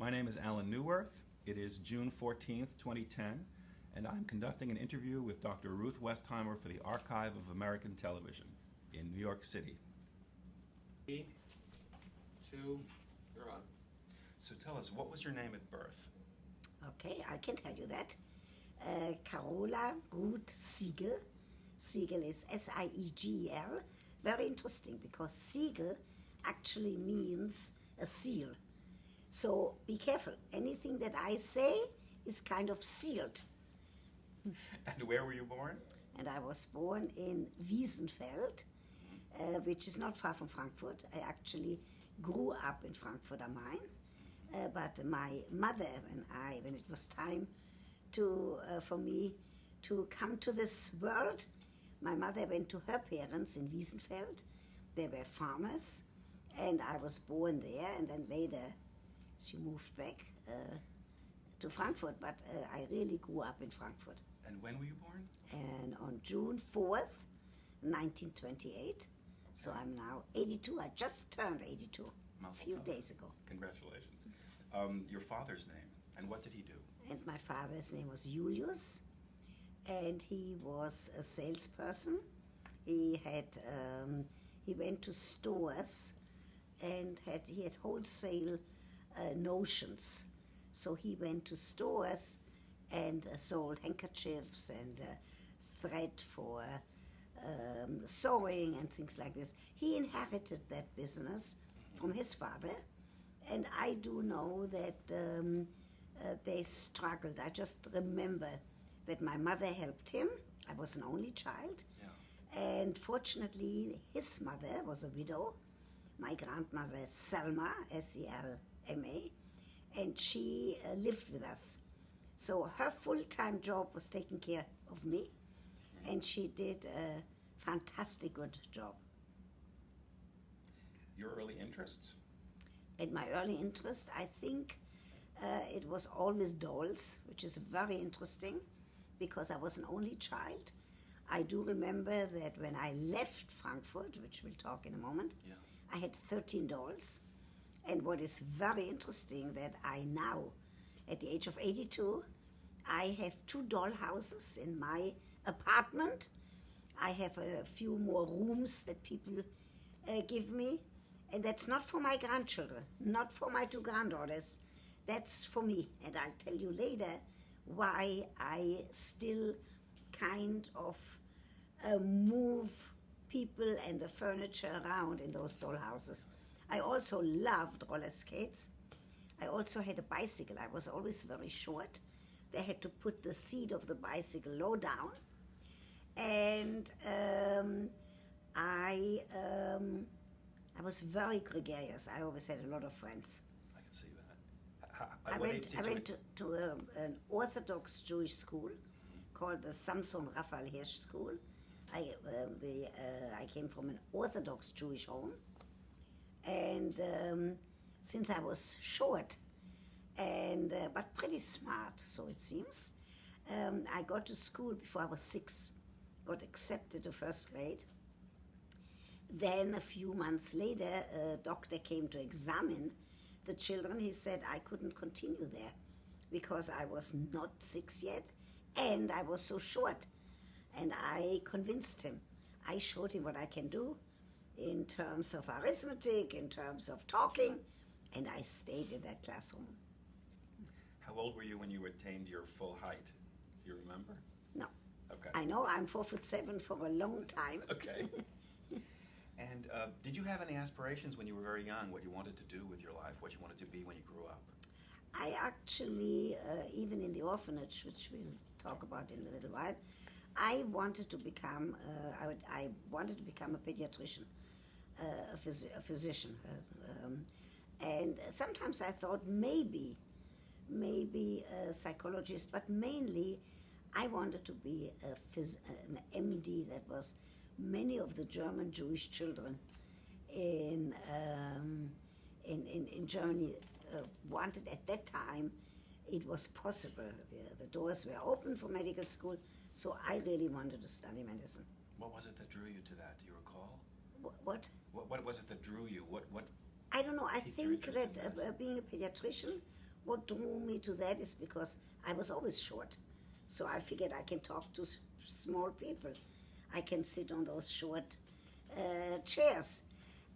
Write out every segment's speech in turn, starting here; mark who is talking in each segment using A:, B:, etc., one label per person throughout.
A: My name is Alan Newworth. It is June 14th, 2010, and I'm conducting an interview with Dr. Ruth Westheimer for the Archive of American Television in New York City. 3, 2, you're on. So tell us, what was your name at birth?
B: Okay, I can tell you that. Carola Ruth Siegel. Siegel is S-I-E-G-E-L. Very interesting because Siegel actually means a seal. So be careful. Anything that I say is kind of sealed.
A: And where were you born?
B: And I was born in Wiesenfeld, which is not far from Frankfurt. I actually grew up in Frankfurt am Main. But my mother, when it was time for me to come to this world, my mother went to her parents in Wiesenfeld. They were farmers, and I was born there, and then later she moved back to Frankfurt, but I really grew up in Frankfurt.
A: And when were you born?
B: And on June 4th, 1928. So I'm now 82. I just turned 82 a few days ago.
A: Congratulations. Your father's name, and what did he do?
B: And my father's name was Julius, and he was a salesperson. He went to stores, and he had wholesale notions. So he went to stores and sold handkerchiefs and thread for sewing and things like this. He inherited that business from his father, and I do know that they struggled. I just remember that my mother helped him. I was an only child.
A: Yeah.
B: And fortunately, his mother was a widow, my grandmother Selma, S-E-L-M-A, and she lived with us. So her full-time job was taking care of me, and she did a fantastic good job.
A: Your early interests?
B: And my early interest, I think it was always dolls, which is very interesting because I was an only child. I do remember that when I left Frankfurt, which we'll talk in a moment,
A: Yeah.
B: I had 13 dolls. And what is very interesting that I now, at the age of 82, I have 2 doll houses in my apartment. I have a few more rooms that people give me. And that's not for my grandchildren, not for my 2 granddaughters. That's for me. And I'll tell you later why I still kind of move people and the furniture around in those doll houses. I also loved roller skates. I also had a bicycle. I was always very short. They had to put the seat of the bicycle low down. And I was very gregarious. I always had a lot of friends.
A: I can see that.
B: I went to an Orthodox Jewish school called the Samson Raphael Hirsch School. I came from an Orthodox Jewish home, and since I was short and but pretty smart, so it seems, I got to school before I was 6. Got accepted to first grade. Then a few months later, a doctor came to examine the children. He said I couldn't continue there because I was not 6 yet and I was so short. And I convinced him. I showed him what I can do in terms of arithmetic, in terms of talking, and I stayed in that classroom.
A: How old were you when you attained your full height? Do you remember?
B: No.
A: Okay.
B: I know I'm 4'7" for a long time.
A: Okay. And did you have any aspirations when you were very young, what you wanted to do with your life, what you wanted to be when you grew up?
B: I actually, even in the orphanage, which we'll talk about in a little while, I wanted to become a pediatrician, a physician. And sometimes I thought maybe a psychologist, but mainly I wanted to be an MD. That was many of the German Jewish children in Germany wanted at that time. It was possible. The doors were open for medical school, so I really wanted to study medicine.
A: What was it that drew you to that? Do you recall?
B: What?
A: What was it that drew you? What?
B: I don't know. I
A: piqued your
B: think
A: interest in
B: that
A: medicine?
B: being a pediatrician what drew me to that is because I was always short. So I figured I can talk to small people. I can sit on those short chairs.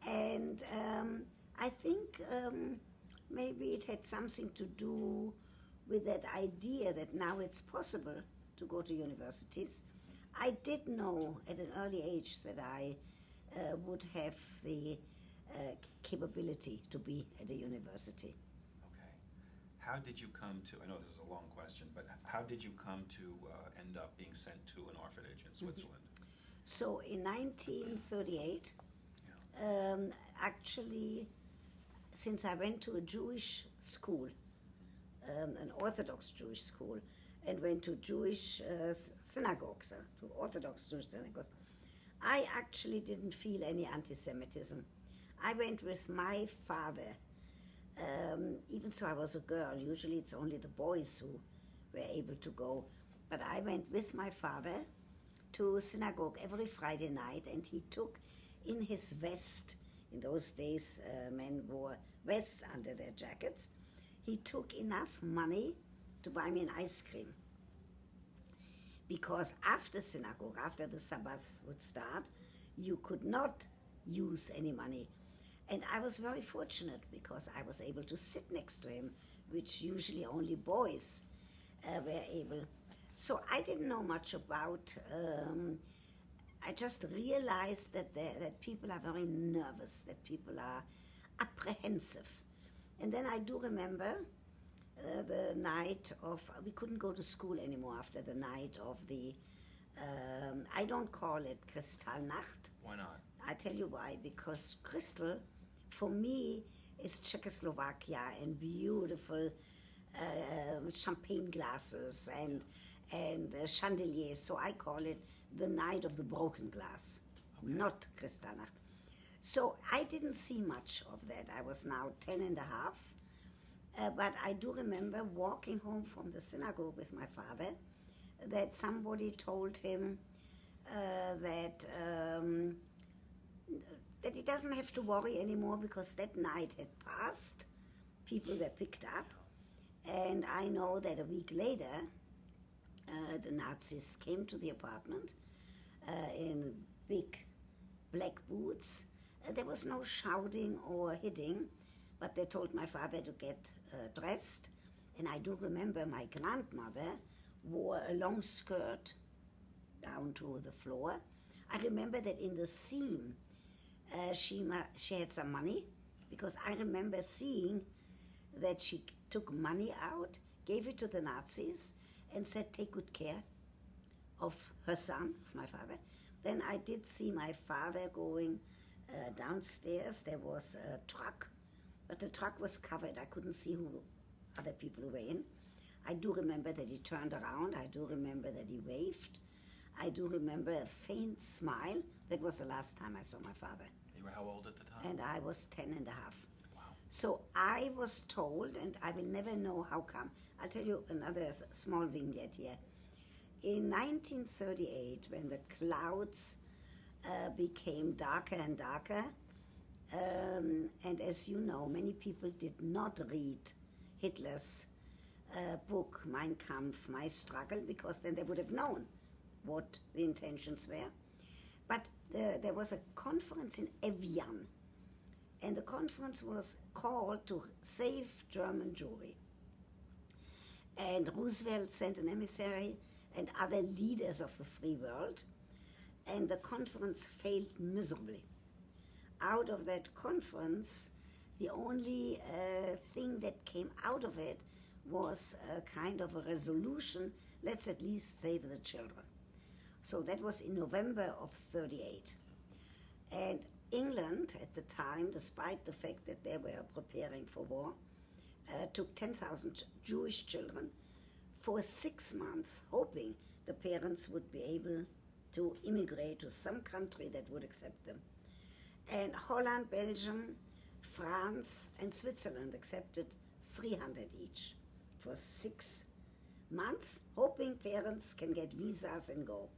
B: And I think maybe it had something to do with that idea that now it's possible to go to universities. I did know at an early age that I would have the capability to be at a university.
A: Okay. How did you come to, I know this is a long question, but how did you come to end up being sent to an orphanage in Switzerland?
B: So in 1938, actually, since I went to a Jewish school, an Orthodox Jewish school, and went to Jewish synagogues, to Orthodox Jewish synagogues, I actually didn't feel any anti-Semitism. I went with my father, even so I was a girl. Usually it's only the boys who were able to go. But I went with my father to synagogue every Friday night, and he took in his vest, in those days men wore vests under their jackets, he took enough money to buy me an ice cream. Because after synagogue, after the Sabbath would start, you could not use any money. And I was very fortunate because I was able to sit next to him, which usually only boys were able. So I didn't know much about, I just realized that people are very nervous, that people are apprehensive. And then I do remember the night of, we couldn't go to school anymore after the night of the, I don't call it Kristallnacht.
A: Why not?
B: I tell you why, because crystal, for me, is Czechoslovakia and beautiful champagne glasses and chandeliers. So I call it the night of the broken glass, not Kristallnacht. So I didn't see much of that. I was now 10 and a half. But I do remember walking home from the synagogue with my father that somebody told him that he doesn't have to worry anymore because that night had passed. People were picked up. And I know that a week later, the Nazis came to the apartment in big black boots. There was no shouting or hitting, but they told my father to get dressed. And I do remember my grandmother wore a long skirt down to the floor. I remember that in the seam, she had some money, because I remember seeing that she took money out, gave it to the Nazis, and said, take good care of her son, of my father. Then I did see my father going downstairs. There was a truck, but the truck was covered. I couldn't see who other people who were in. I do remember that he turned around. I do remember that he waved. I do remember a faint smile. That was the last time I saw my father.
A: You were how old at the time?
B: And I was 10 and a half.
A: Wow.
B: So I was told, and I will never know how come. I'll tell you another small vignette here. In 1938, when the clouds became darker and darker, and as you know, many people did not read Hitler's book, Mein Kampf, My Struggle, because then they would have known what the intentions were. But there was a conference in Evian, and the conference was called to save German Jewry. And Roosevelt sent an emissary and other leaders of the free world, and the conference failed miserably. Out of that conference, the only thing that came out of it was a kind of a resolution, let's at least save the children. So that was in November of 38. And England at the time, despite the fact that they were preparing for war, took 10,000 Jewish children for 6 months, hoping the parents would be able to immigrate to some country that would accept them. And Holland, Belgium, France, and Switzerland accepted 300 each. It was 6 months, hoping parents can get visas and go.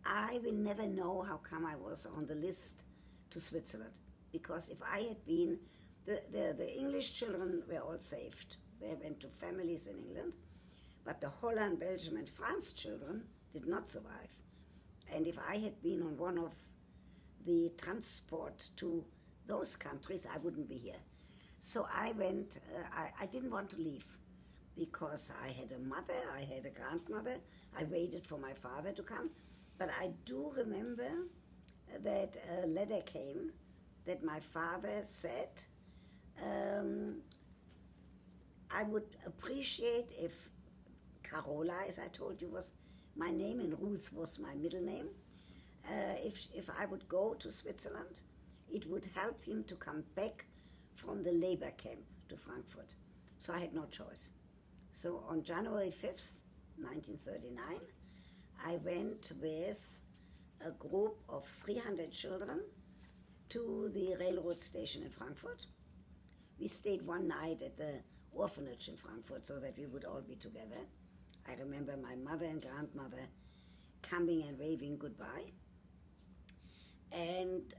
B: I will never know how come I was on the list to Switzerland, because if I had been, the English children were all saved. They went to families in England. But the Holland, Belgium, and France children did not survive. And if I had been on one of the transport to those countries, I wouldn't be here. So I went, I didn't want to leave because I had a mother, I had a grandmother. I waited for my father to come. But I do remember that a letter came that my father said, I would appreciate if Carola, as I told you, was my name and Ruth was my middle name. If I would go to Switzerland, it would help him to come back from the labor camp to Frankfurt. So I had no choice. So on January 5th, 1939, I went with a group of 300 children to the railroad station in Frankfurt. We stayed one night at the orphanage in Frankfurt so that we would all be together. I remember my mother and grandmother coming and waving goodbye. And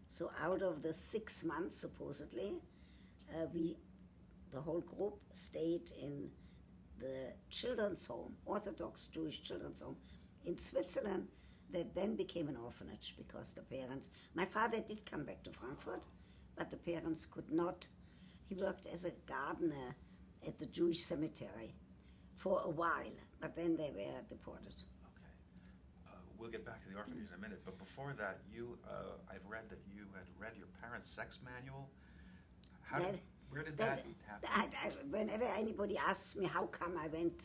B: so out of the 6 months, supposedly, the whole group stayed in the children's home, Orthodox Jewish children's home in Switzerland, that then became an orphanage because the parents, my father did come back to Frankfurt, but the parents could not. He worked as a gardener at the Jewish cemetery for a while, but then they were deported.
A: Okay. We'll get back to the orphanage in a minute, but before that, I've read that you had read your parents' sex manual. Where did that happen?
B: Whenever anybody asks me how come I went,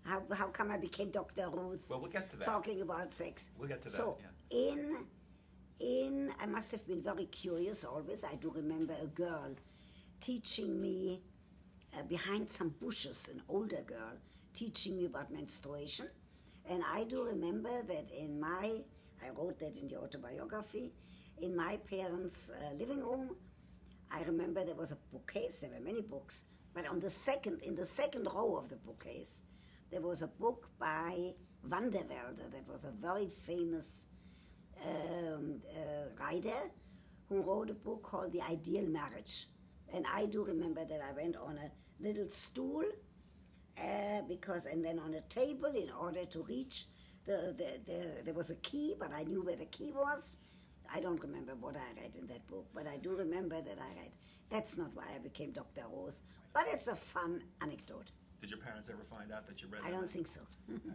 B: how come I became Dr. Ruth,
A: well, we'll get to that.
B: Talking about sex.
A: We'll get to
B: so
A: that, yeah.
B: I must have been very curious always. I do remember a girl teaching me behind some bushes, an older girl, teaching me about menstruation. And I do remember that I wrote that in the autobiography, in my parents' living room, I remember there was a bookcase, there were many books, but in the second row of the bookcase, there was a book by Van der Velde that was a very famous writer who wrote a book called The Ideal Marriage. And I do remember that I went on a little stool and then on a table in order to reach there was a key, but I knew where the key was. I don't remember what I read in that book, but I do remember that I read. That's not why I became Dr. Ruth, but it's a fun anecdote.
A: Did your parents ever find out that you read that?
B: I don't think so.
A: Okay.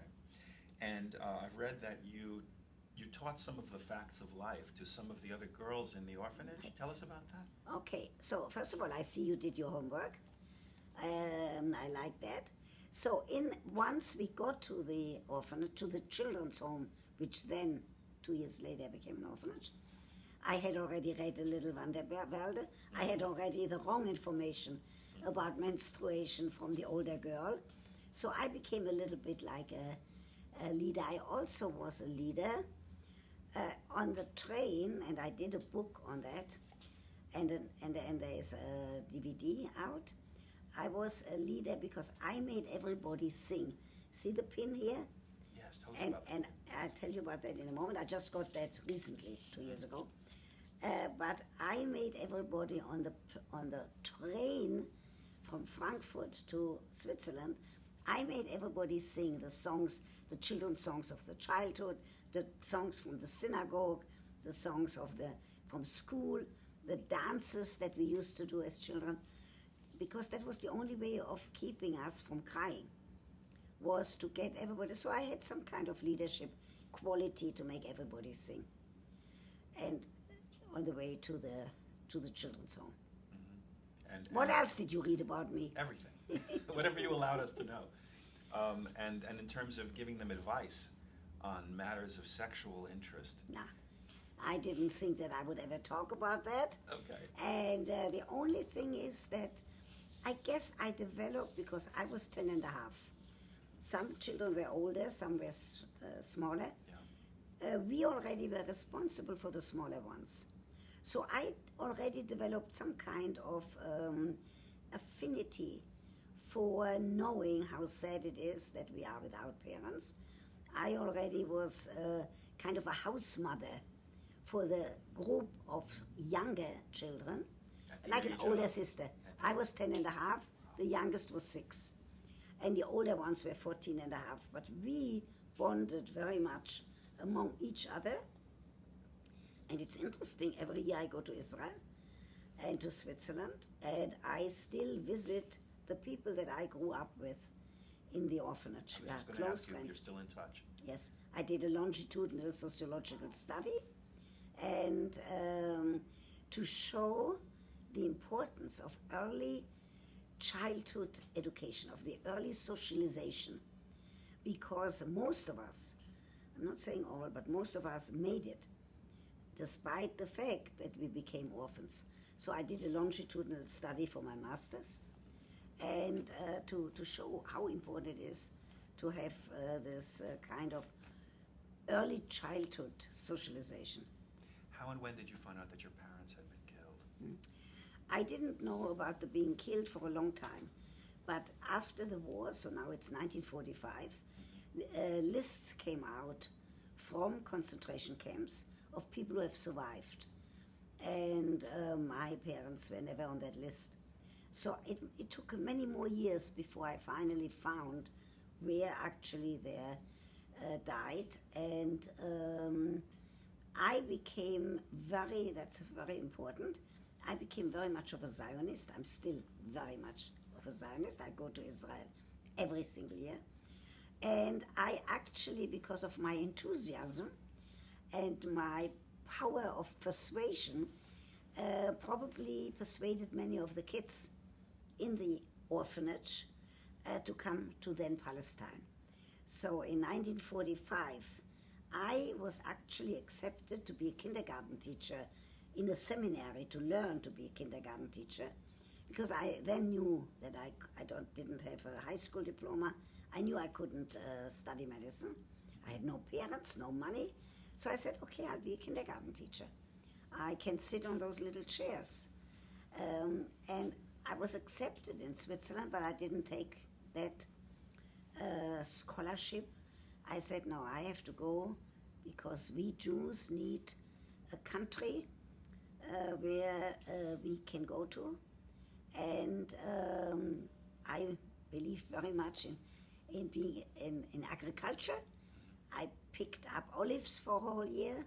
A: And I've read that you taught some of the facts of life to some of the other girls in the orphanage. Okay. Tell us about that.
B: Okay, so first of all, I see you did your homework. I like that. So once we got to the orphanage, to the children's home, which then 2 years later became an orphanage, I had already read a little Van der Velde. I had already the wrong information about menstruation from the older girl. So I became a little bit like a leader. I also was a leader on the train, and I did a book on that, and there's a DVD out. I was a leader because I made everybody sing. See the pin here?
A: Yes, tell us about that.
B: And I'll tell you about that in a moment. I just got that recently, 2 years ago. But I made everybody on the train from Frankfurt to Switzerland, I made everybody sing the songs, the children's songs of the childhood, the songs from the synagogue, the songs from school, the dances that we used to do as children, because that was the only way of keeping us from crying, was to get everybody. So I had some kind of leadership quality to make everybody sing. And on the way to the children's home.
A: Mm-hmm. And
B: what else did you read about me?
A: Everything. Whatever you allowed us to know. And in terms of giving them advice on matters of sexual interest.
B: Nah, I didn't think that I would ever talk about that.
A: Okay.
B: And the only thing is that I guess I developed, because I was 10 and a half. Some children were older, some were smaller. Yeah. We already were responsible for the smaller ones. So I already developed some kind of affinity for knowing how sad it is that we are without parents. I already was kind of a house mother for the group of younger children, like an older sister. I was 10 and a half, The youngest was 6. And the older ones were 14 and a half. But we bonded very much among each other. And it's interesting, every year I go to Israel and to Switzerland, and I still visit the people that I grew up with in the orphanage.
A: I
B: We are
A: was just going to
B: close
A: ask you if
B: friends.
A: you're still in touch.
B: Yes, I did a longitudinal sociological study, and to show the importance of early childhood education, of the early socialization, because most of us, I'm not saying all, but most of us made it, despite the fact that we became orphans. So I did a longitudinal study for my master's, and to show how important it is to have this kind of early childhood socialization.
A: How and when did you find out that your parents had been killed?
B: I didn't know about the being killed for a long time, but after the war, so now it's 1945, lists came out from concentration camps of people who have survived. And my parents were never on that list. So it took many more years before I finally found where actually they died. And I became that's very important, I became very much of a Zionist. I'm still very much of a Zionist. I go to Israel every single year. And I actually, because of my enthusiasm and my power of persuasion, probably persuaded many of the kids in the orphanage to come to then Palestine. So in 1945, I was actually accepted to be a kindergarten teacher in a seminary to learn to be a kindergarten teacher, because I then knew that I didn't have a high school diploma. I knew I couldn't study medicine. I had no parents, no money. So I said, okay, I'll be a kindergarten teacher. I can sit on those little chairs. And I was accepted in Switzerland, but I didn't take that scholarship. I said, no, I have to go because we Jews need a country where we can go to. And I believe very much in being in agriculture. I picked up olives for a whole year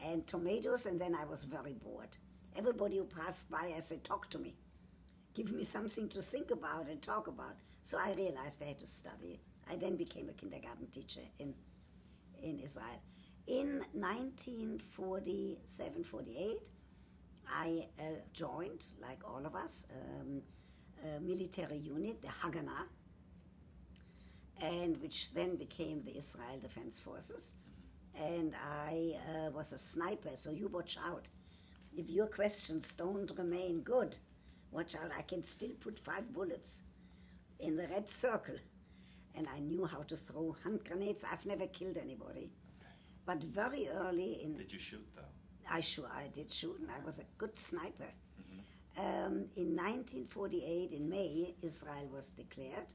B: and tomatoes, and then I was very bored. Everybody who passed by, I said, talk to me. Give me something to think about and talk about. So I realized I had to study. I then became a kindergarten teacher in Israel. In 1947, 48, I joined, like all of us, a military unit, the Haganah, and which then became the Israel Defense Forces. And I was a sniper, so you watch out. If your questions don't remain good, watch out. I can still put 5 bullets in the red circle. And I knew how to throw hand grenades. I've never killed anybody. But very early in...
A: Did you shoot, though?
B: I did shoot, and I was a good sniper. In 1948, in May, Israel was declared.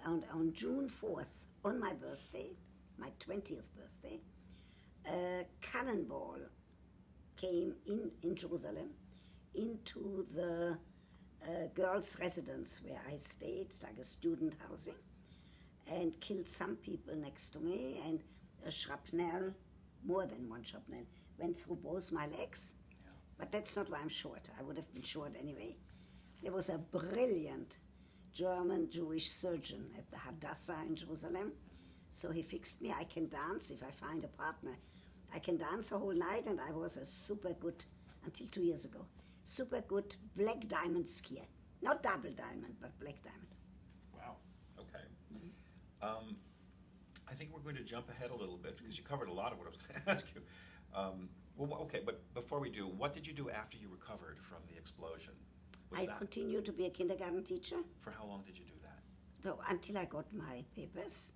B: And on June 4th, on my birthday, my 20th birthday, a cannonball came in Jerusalem into the girls' residence where I stayed, like a student housing, and killed some people next to me, and a shrapnel, more than one shrapnel, went through both my legs. Yeah. But that's not why I'm short. I would have been short anyway. There was a brilliant German Jewish surgeon at the Hadassah in Jerusalem. So he fixed me. I can dance if I find a partner. I can dance the whole night, and I was a super good, until 2 years ago, super good black diamond skier. Not double diamond, but black diamond.
A: Wow, okay. I think we're going to jump ahead a little bit because you covered a lot of what I was going to ask you. Okay, but before we do, what did you do after you recovered from the explosion?
B: I continued to be a kindergarten teacher.
A: For how long did you do that?
B: So until I got my papers.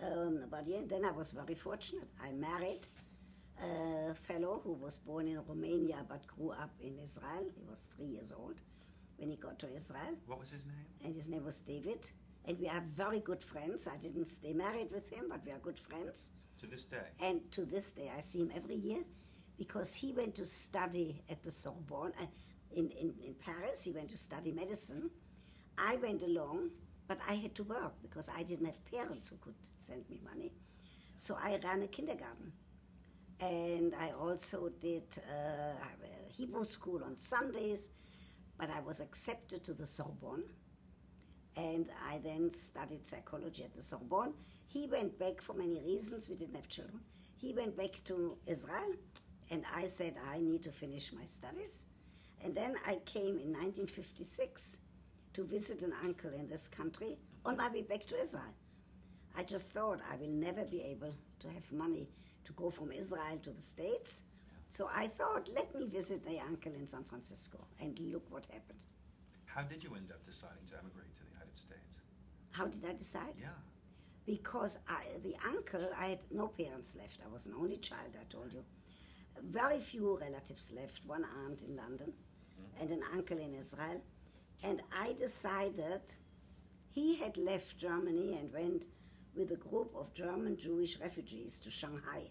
A: Okay.
B: But yeah, then I was very fortunate. I married a fellow who was born in Romania but grew up in Israel. He was 3 years old when he got to Israel.
A: What was his name?
B: And his name was David. And we are very good friends. I didn't stay married with him, but we are good friends.
A: To this day?
B: And to this day, I see him every year because he went to study at the Sorbonne. In Paris, he went to study medicine. I went along, but I had to work because I didn't have parents who could send me money. So I ran a kindergarten. And I also did a Hebrew school on Sundays, but I was accepted to the Sorbonne. And I then studied psychology at the Sorbonne. He went back for many reasons. We didn't have children. He went back to Israel, and I said, I need to finish my studies. And then I came in 1956 to visit an uncle in this country on my way back to Israel. I just thought I will never be able to have money to go from Israel to the States. So I thought, let me visit my uncle in San Francisco, and look what happened.
A: How did you end up deciding to emigrate to the United States?
B: How did I decide?
A: Yeah.
B: Because the uncle, I had no parents left. I was an only child, I told you. Very few relatives left, one aunt in London and an uncle in Israel. And I decided he had left Germany and went with a group of German Jewish refugees to Shanghai.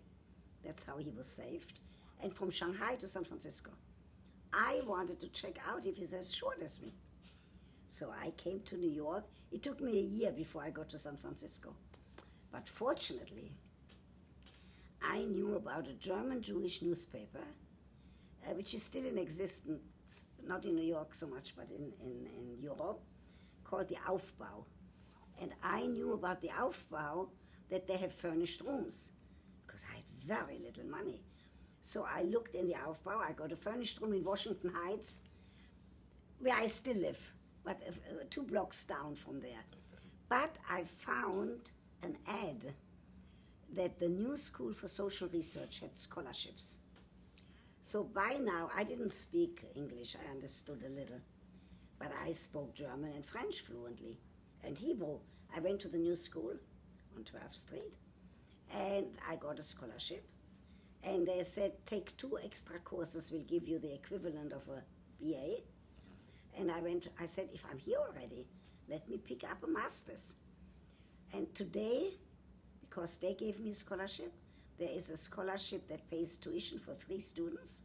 B: That's how he was saved. And from Shanghai to San Francisco. I wanted to check out if he's as short as me. So I came to New York. It took me a year before I got to San Francisco. But fortunately, I knew about a German Jewish newspaper, which is still in existence, not in New York so much, but in Europe, called the Aufbau. And I knew about the Aufbau that they have furnished rooms, because I had very little money. So I looked in the Aufbau. I got a furnished room in Washington Heights, where I still live, but 2 blocks down from there. But I found an ad that the New School for Social Research had scholarships. So by now, I didn't speak English. I understood a little, but I spoke German and French fluently, and Hebrew. I went to the New School on 12th Street, and I got a scholarship. And they said, take 2 extra courses, we'll give you the equivalent of a BA. And I said, if I'm here already, let me pick up a master's. And today, because they gave me a scholarship, there is a scholarship that pays tuition for 3 students.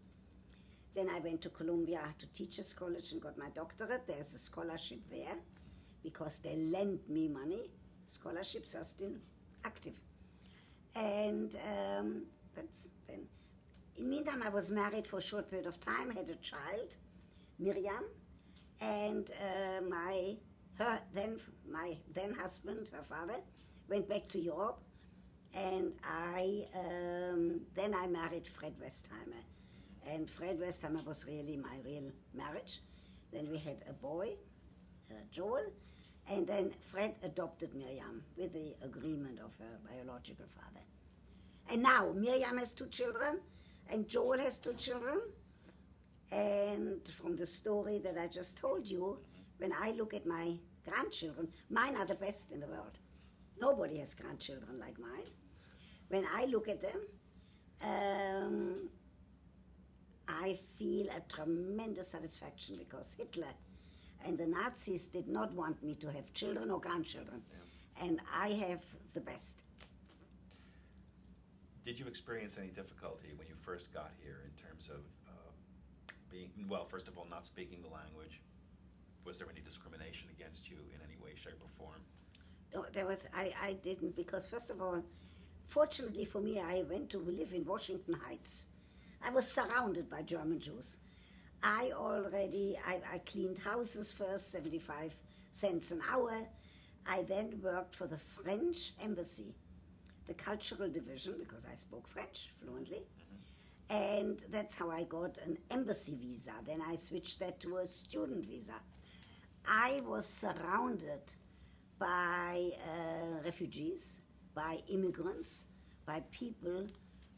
B: Then I went to Columbia to Teachers College and got my doctorate. There's a scholarship there because they lent me money. Scholarships are still active. And that's then. In the meantime, I was married for a short period of time, had a child, Miriam, and my then husband, her father, went back to Europe, and then I married Fred Westheimer, and Fred Westheimer was really my real marriage. Then we had a boy, Joel, and then Fred adopted Miriam with the agreement of her biological father. And now Miriam has 2 children, and Joel has 2 children. And from the story that I just told you, when I look at my grandchildren, mine are the best in the world. Nobody has grandchildren like mine. When I look at them, I feel a tremendous satisfaction because Hitler and the Nazis did not want me to have children or grandchildren. Yeah. And I have the best.
A: Did you experience any difficulty when you first got here in terms of first of all, not speaking the language? Was there any discrimination against you in any way, shape, or form?
B: No, I didn't, because first of all, fortunately for me, I went to live in Washington Heights. I was surrounded by German Jews. I cleaned houses first, 75 cents an hour. I then worked for the French embassy, the cultural division, because I spoke French fluently. And that's how I got an embassy visa. Then I switched that to a student visa. I was surrounded by refugees, by immigrants, by people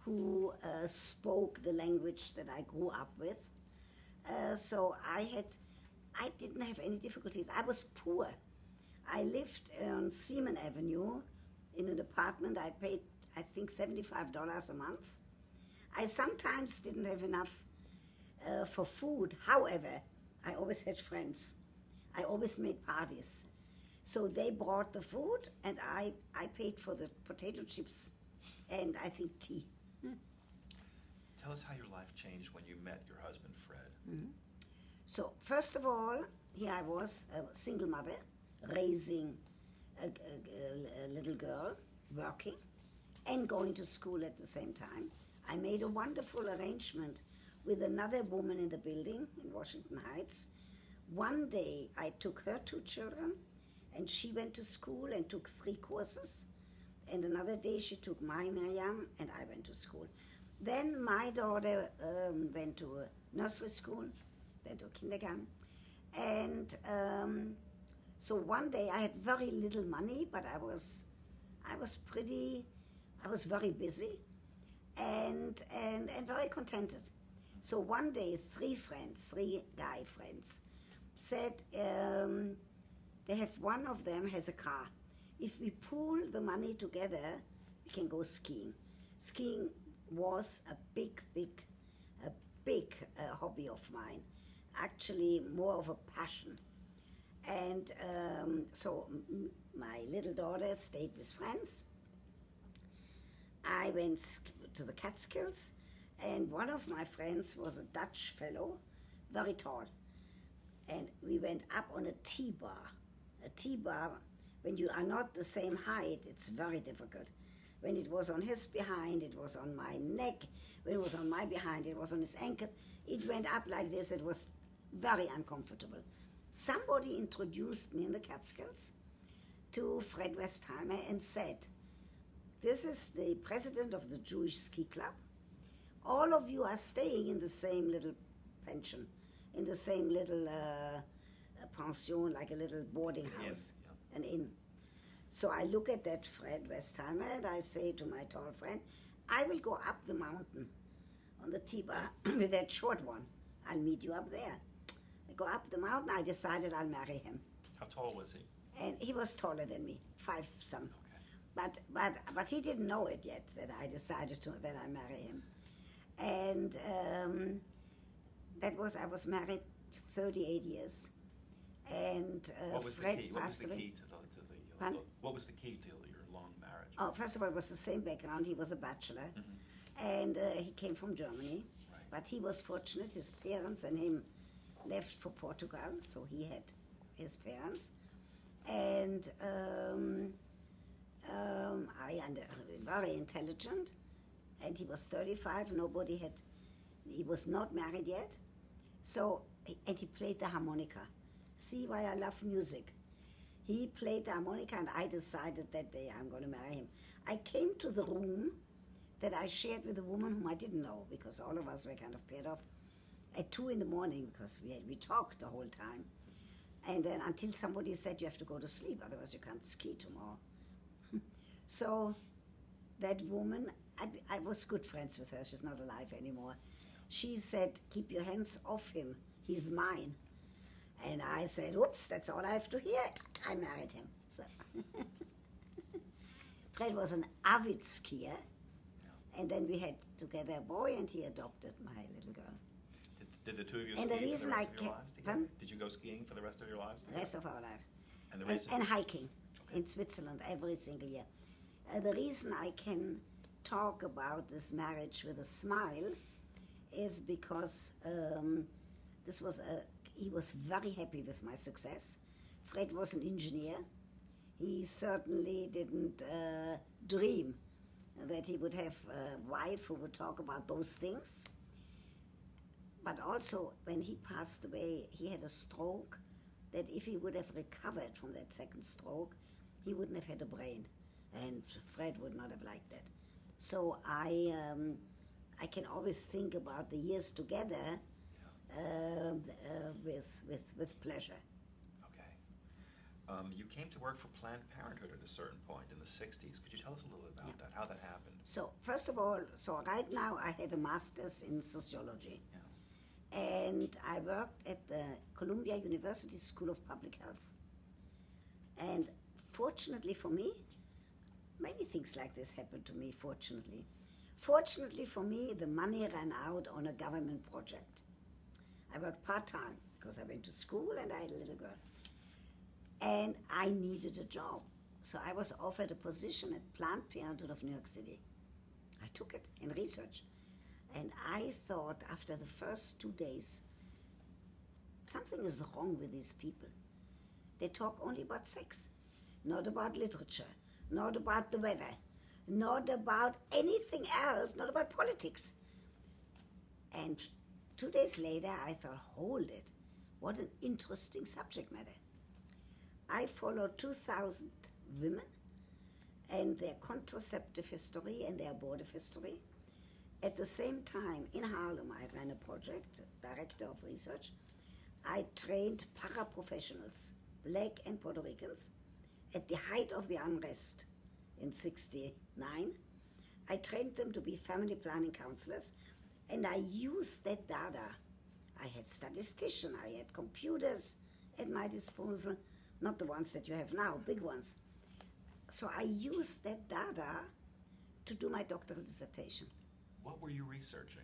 B: who spoke the language that I grew up with. So I didn't have any difficulties. I was poor. I lived on Seaman Avenue in an apartment. I paid, I think, $75 a month. I sometimes didn't have enough for food. However, I always had friends. I always made parties. So they brought the food, and I paid for the potato chips and I think tea.
A: Tell us how your life changed when you met your husband, Fred.
B: Mm-hmm. So first of all, here I was, a single mother, raising a little girl, working, and going to school at the same time. I made a wonderful arrangement with another woman in the building in Washington Heights. One day I took her 2 children, and she went to school and took 3 courses. And another day she took my Miriam, and I went to school. Then my daughter went to a nursery school, went to kindergarten. And so one day I had very little money, but I was very busy and very contented. So one day 3 guy friends, said they have, one of them has a car. If we pool the money together, we can go skiing. Skiing was a big hobby of mine, actually more of a passion. And so my little daughter stayed with friends. I went to the Catskills, and one of my friends was a Dutch fellow, very tall. And we went up on a T-bar. A T-bar, when you are not the same height, it's very difficult. When it was on his behind, it was on my neck. When it was on my behind, it was on his ankle. It went up like this. It was very uncomfortable. Somebody introduced me in the Catskills to Fred Westheimer and said, "This is the president of the Jewish Ski Club. All of you are staying in the same little pension, in the same little pension, like a little boarding house, an inn." So I look at that Fred Westheimer and I say to my tall friend, "I will go up the mountain on the T-bar with that short one. I'll meet you up there." I go up the mountain. I decided I'll marry him.
A: How tall was he?
B: And he was taller than me, 5 some.
A: Okay.
B: But he didn't know it yet that I decided that I marry him. And I was married 38 years. And Fred passed away.
A: What was the key to your long marriage?
B: Oh, first of all, it was the same background. He was a bachelor, and he came from Germany.
A: Right.
B: But he was fortunate. His parents and him left for Portugal, so he had his parents. And very intelligent, and he was 35. He was not married yet. So, and he played the harmonica. See why I love music. He played the harmonica, and I decided that day I'm going to marry him. I came to the room that I shared with a woman whom I didn't know, because all of us were kind of paired off, at 2 in the morning, because we talked the whole time. And then until somebody said, "You have to go to sleep, otherwise you can't ski tomorrow." So that woman, I was good friends with her. She's not alive anymore. She said, "Keep your hands off him. He's mine." And I said, "Oops, that's all I have to hear." I married him. So Fred was an avid skier. And then we had together a boy, and he adopted my little girl.
A: Did the two of you
B: And
A: ski
B: the reason
A: for the
B: I
A: rest of your
B: kept-
A: lives together?
B: Pardon?
A: Did you go skiing for the rest of your lives together?
B: Rest of our lives.
A: And the reason?
B: And hiking
A: Okay.
B: in Switzerland every single year. The reason I can talk about this marriage with a smile is because he was very happy with my success. Fred was an engineer. He certainly didn't dream that he would have a wife who would talk about those things. But also, when he passed away, he had a stroke that if he would have recovered from that second stroke, he wouldn't have had a brain. And Fred would not have liked that. So I can always think about the years together with pleasure.
A: Okay. You came to work for Planned Parenthood at a certain point in the 60s. Could you tell us a little bit about that, how that happened?
B: So first of all, right now I had a master's in sociology.
A: Yeah.
B: And I worked at the Columbia University School of Public Health. And fortunately for me, many things like this happened to me, fortunately. Fortunately for me, the money ran out on a government project. I worked part-time because I went to school and I had a little girl. And I needed a job. So I was offered a position at Planned Parenthood of New York City. I took it in research. And I thought after the first 2 days, something is wrong with these people. They talk only about sex, not about literature, not about the weather, not about anything else, not about politics. And 2 days later, I thought, hold it. What an interesting subject matter. I followed 2,000 women and their contraceptive history and their abortive history. At the same time, in Harlem, I ran a project, director of research. I trained paraprofessionals, black and Puerto Ricans, at the height of the unrest in '69. I trained them to be family planning counselors, and I used that data. I had statisticians, I had computers at my disposal, not the ones that you have now, big ones. So I used that data to do my doctoral dissertation.
A: What were you researching?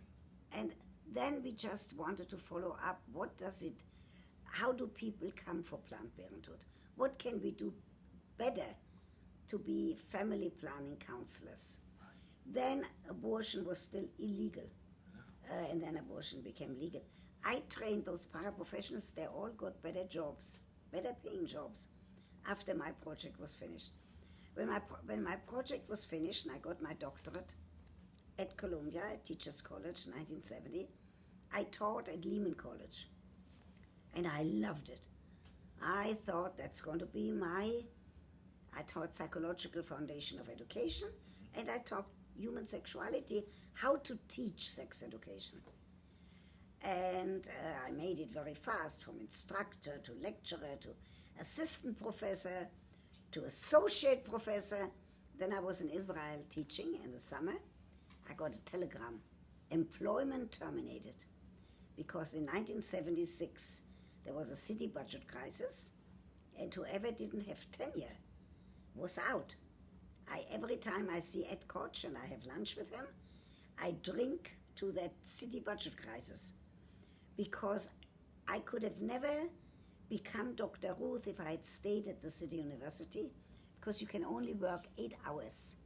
B: And then we just wanted to follow up. How do people come for Planned Parenthood? What can we do better to be family planning counselors? Then abortion was still illegal, and then abortion became legal. I trained those paraprofessionals. They all got better jobs, better paying jobs, after my project was finished. When my project was finished and I got my doctorate at Columbia, at Teachers College, 1970, I taught at Lehman College. And I loved it. I thought that's going to be I taught psychological foundation of education, and I taught human sexuality, how to teach sex education. And I made it very fast, from instructor to lecturer to assistant professor to associate professor. Then I was in Israel teaching in the summer. I got a telegram, employment terminated, because in 1976 there was a city budget crisis, and whoever didn't have tenure was out. Every time I see Ed Koch and I have lunch with him, I drink to that city budget crisis, because I could have never become Dr. Ruth if I had stayed at the City University, because you can only work 8 hours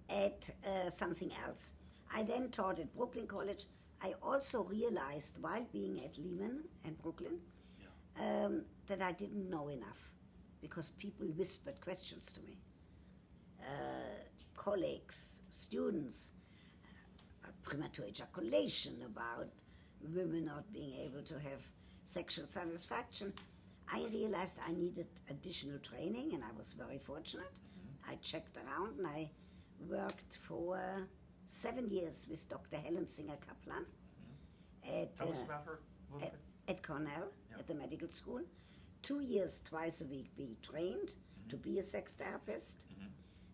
B: at something else. I then taught at Brooklyn College. I also realized while being at Lehman and Brooklyn that I didn't know enough, because people whispered questions to me. Colleagues, students, premature ejaculation, about women not being able to have sexual satisfaction. I realized I needed additional training, and I was very fortunate. I checked around, and I worked for 7 years with Dr. Helen Singer-Kaplan
A: Tell us about her a little bit.
B: At Cornell, at the medical school. 2 years, twice a week, being trained to be a sex therapist.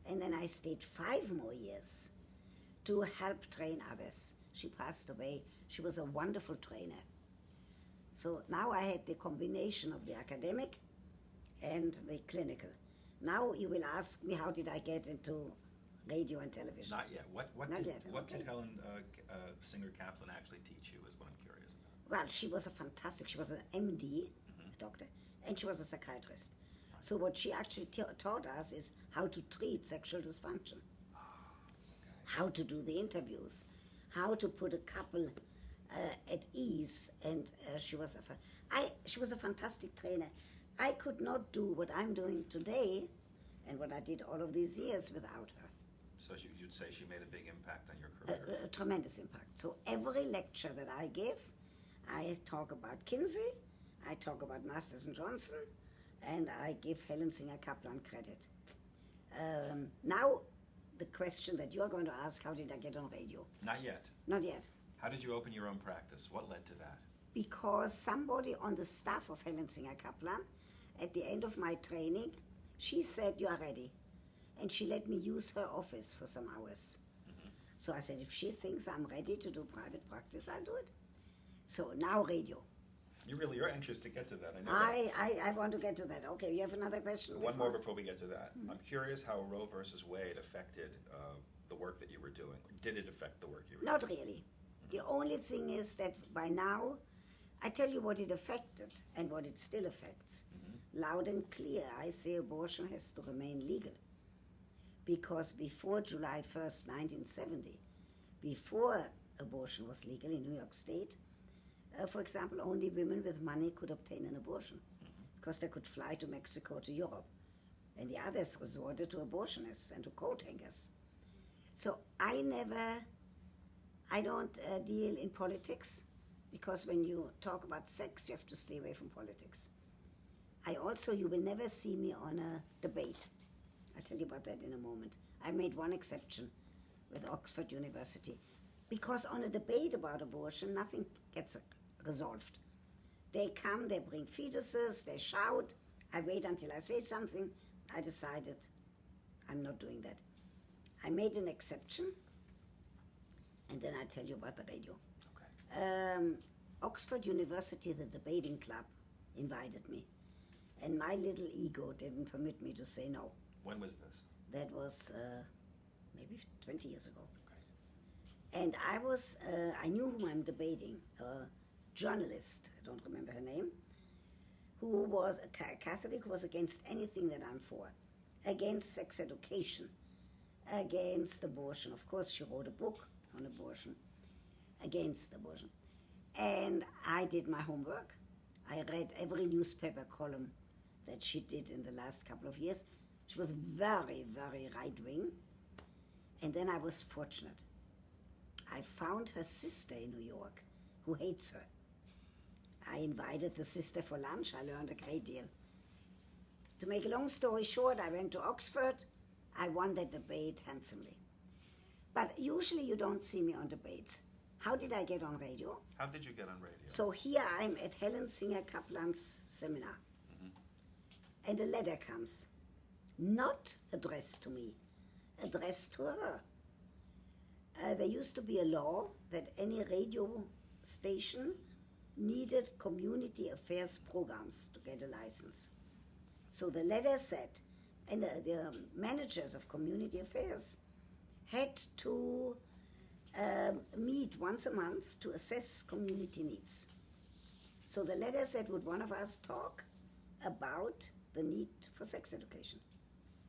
B: And then I stayed 5 more years to help train others. She passed away. She was a wonderful trainer. So now I had the combination of the academic and the clinical. Now you will ask me, how did I get into radio and television?
A: Not yet. What
B: Not
A: did,
B: yet,
A: what
B: okay.
A: did Helen Singer-Kaplan actually teach you, is what I'm curious about.
B: Well, she was she was an MD, a doctor, and she was a psychiatrist. So what she actually taught us is how to treat sexual dysfunction, how to do the interviews, how to put a couple at ease, and she was a fantastic trainer. I could not do what I'm doing today and what I did all of these years without her.
A: So you'd say she made a big impact on your career?
B: A tremendous impact. So every lecture that I give, I talk about Kinsey, I talk about Masters and Johnson, and I give Helen Singer-Kaplan credit. Now, the question that you are going to ask, how did I get on radio?
A: Not yet.
B: Not yet.
A: How did you open your own practice? What led to that?
B: Because somebody on the staff of Helen Singer-Kaplan, at the end of my training, she said, you are ready. And she let me use her office for some hours. So I said, if she thinks I'm ready to do private practice, I'll do it. So now radio.
A: You're anxious to get to that. I know
B: I want to get to that. Okay, you have another question?
A: One more before we get to that. I'm curious how Roe versus Wade affected the work that you were doing. Did it affect the work you were doing?
B: Not really. The only thing is that by now, I tell you what it affected and what it still affects. Loud and clear, I say abortion has to remain legal. Because before July 1st, 1970, before abortion was legal in New York State, For example, only women with money could obtain an abortion because they could fly to Mexico, to Europe. And the others resorted to abortionists and to coat hangers. So I don't deal in politics, because when you talk about sex, you have to stay away from politics. You will never see me on a debate. I'll tell you about that in a moment. I made one exception with Oxford University, because on a debate about abortion, nothing gets resolved. They come, they bring fetuses, they shout. I wait until I say something. I decided I'm not doing that. I made an exception, and then I tell you about the radio.
A: Okay.
B: Oxford University, the debating club, invited me, and my little ego didn't permit me to say no.
A: When was this?
B: That was maybe 20 years ago.
A: Okay.
B: And I knew whom I'm debating, a journalist, I don't remember her name, who was a Catholic, who was against anything that I'm for, against sex education, against abortion. Of course, she wrote a book on abortion, against abortion. And I did my homework. I read every newspaper column that she did in the last couple of years. She was very, very right-wing. And then I was fortunate. I found her sister in New York, who hates her. I invited the sister for lunch. I learned a great deal. To make a long story short, I went to Oxford. I won that debate handsomely. But usually you don't see me on debates. How did I get on radio?
A: How did you get on radio?
B: So here I'm at Helen Singer Kaplan's seminar. Mm-hmm. And a letter comes, not addressed to me, addressed to her. There used to be a law that any radio station needed community affairs programs to get a license. So the letter said, and the managers of community affairs had to meet once a month to assess community needs. So the letter said, would one of us talk about the need for sex education?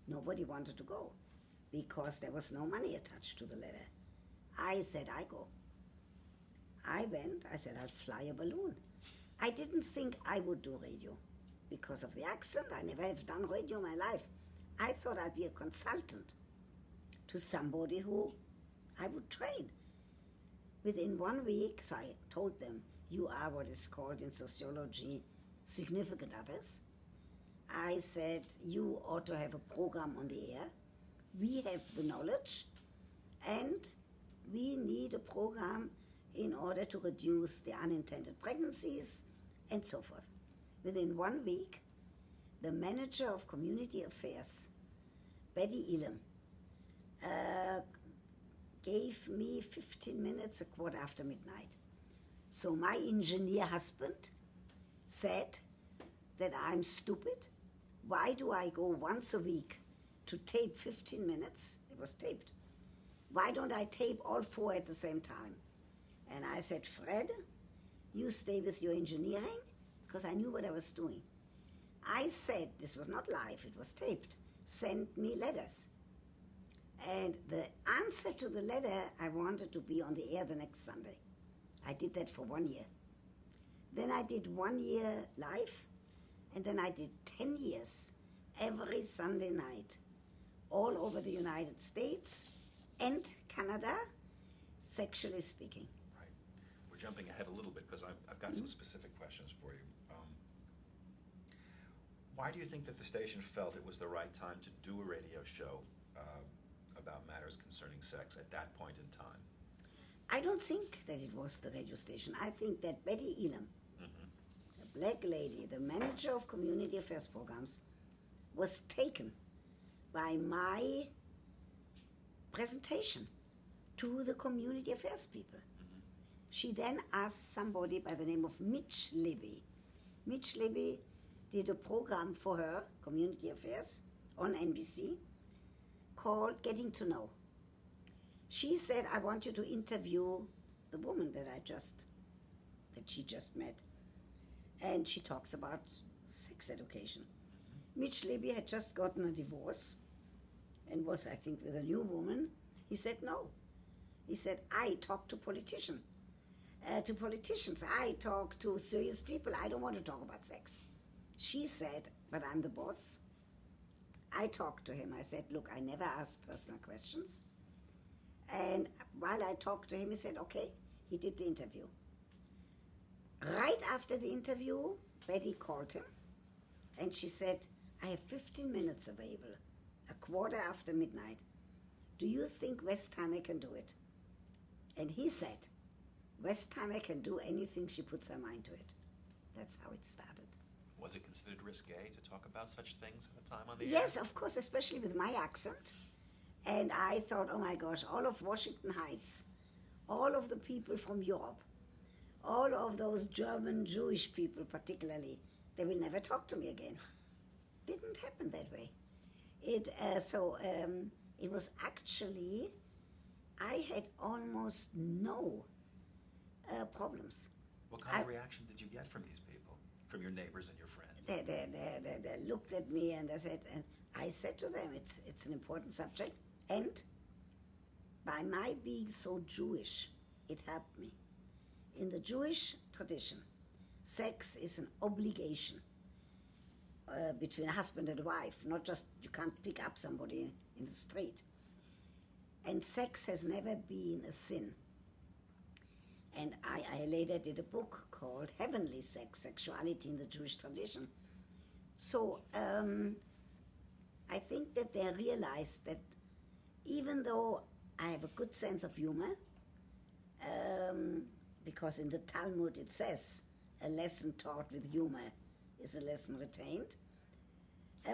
B: Nobody wanted to go because there was no money attached to the letter. I said, I go. I went, I said, I'll fly a balloon. I didn't think I would do radio because of the accent. I never have done radio in my life. I thought I'd be a consultant to somebody who I would train. Within 1 week, so I told them, you are what is called in sociology significant others. I said, you ought to have a program on the air. We have the knowledge, and we need a program in order to reduce the unintended pregnancies and so forth. Within 1 week, the manager of community affairs, Betty Elam, gave me 15 minutes, midnight. So my engineer husband said that I'm stupid. Why do I go once a week to tape 15 minutes? It was taped. Why don't I tape all 4 at the same time? And I said, Fred, you stay with your engineering, because I knew what I was doing. I said, this was not live, it was taped. Send me letters. And the answer to the letter, I wanted to be on the air the next Sunday. I did that for 1 year. Then I did 1 year live, and then I did 10 years, every Sunday night, all over the United States and Canada, sexually speaking.
A: Right. We're jumping ahead a little bit because I've got some specific questions for you. Why do you think that the station felt it was the right time to do a radio show about matters concerning sex at that point in time?
B: I don't think that it was the radio station. I think that Betty Elam, the black lady, the manager of community affairs programs, was taken by my presentation to the community affairs people. She then asked somebody by the name of Mitch Libby. Mitch Libby did a program for her, community affairs, on NBC, called Getting to Know. She said, I want you to interview the woman that she just met. And she talks about sex education. Mitch Libby had just gotten a divorce and was, I think, with a new woman. He said, no. He said, I talk to politicians. to politicians. I talk to serious people. I don't want to talk about sex. She said, but I'm the boss. I talked to him. I said, look, I never ask personal questions. And while I talked to him, he said, okay. He did the interview. Right after the interview, Betty called him, and she said, I have 15 minutes available, midnight. Do you think Westheimer can do it? And he said, Westheimer can do anything she puts her mind to it. That's how it started.
C: Was it considered risque to talk about such things at a time on the air?
B: Yes, of course, especially with my accent. And I thought, oh my gosh, all of Washington Heights, all of the people from Europe, all of those German Jewish people particularly, they will never talk to me again. Didn't happen that way. It was actually, I had almost no problems.
C: What kind of reaction did you get from these people, from your neighbors and your friends?
B: They looked at me and I said to them, it's an important subject, and by my being so Jewish, it helped me. In the Jewish tradition, sex is an obligation between a husband and a wife, not just you can't pick up somebody in the street. And sex has never been a sin. And I later did a book called Heavenly Sex, Sexuality in the Jewish Tradition. So I think that they realized that even though I have a good sense of humor, because in the Talmud it says, a lesson taught with humor is a lesson retained,